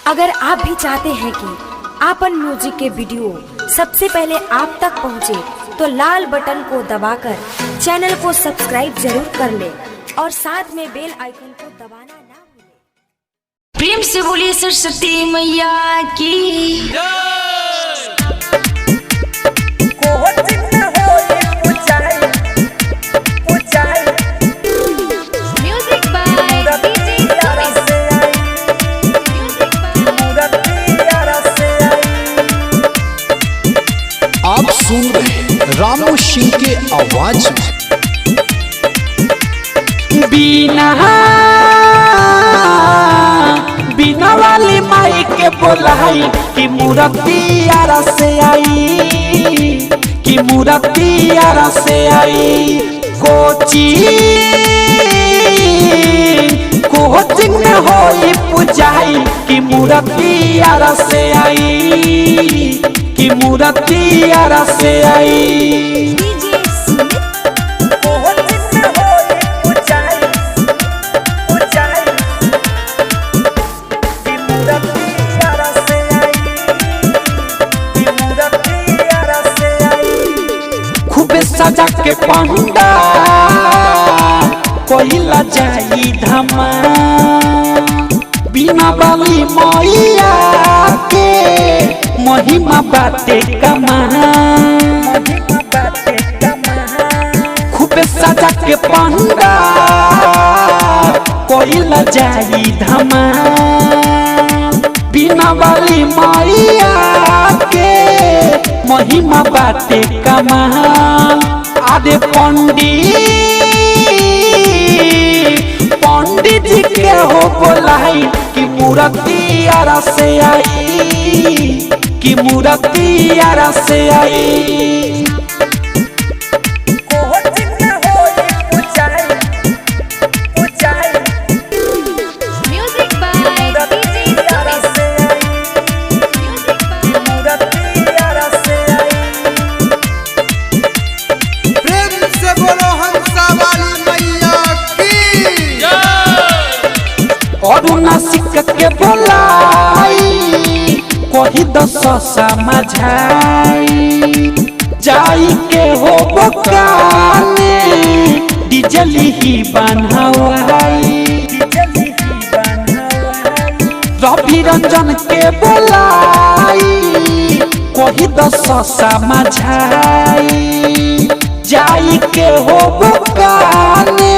अगर आप भी चाहते हैं कि आपन म्यूजिक के वीडियो सबसे पहले आप तक पहुंचे, तो लाल बटन को दबाकर चैनल को सब्सक्राइब जरूर कर ले और साथ में बेल आइकन को दबाना ना भूलें। प्रेम से बोलिए सरस्वती मैया की। आप सुन रहे रामू सिंह के आवाज में। बिना वाली माई के बोलाई कि मूर्ति आरा से आई, कि मूर्ति आरा से आई। कोचिंग में होई पूजाई कि मूर्ति आरा से आई, कि मूर्ति आरा से आई। खूबे सजा के पंडा कोइला जाई धमा, बिना वाली मैया के महिमा बाटे कमा। खूबे सजा के पंडा कोइला जाई धमा, बिना वाली मैया के महिमा बाटे कमाल। आदे पंडित जी के हो बोलाई कि मूर्ति आरा से आई, कि मूर्ति आरा से आई। और नासिक के बोलाई कोई 10 समझाई, जाई के हो बकाने डिजली ही बनवाई। रवि रंजन के बोलाई कोई 10 समझाई, जाई के हो बकाने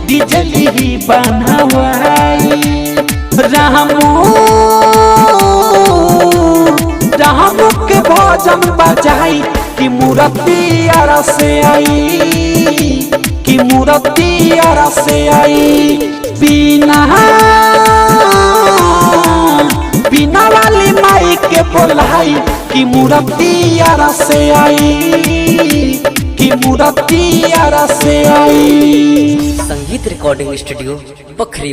डिजली ही बनवाई। रामू के भजन बजाई कि मूर्ति आरा से आई, कि मूर्ति आरा से आई। बिना वाली माई के बोलाई कि मूर्ति आरा से आई, कि मूर्ति आरा से आई। संगीत रिकॉर्डिंग स्टूडियो बखरी।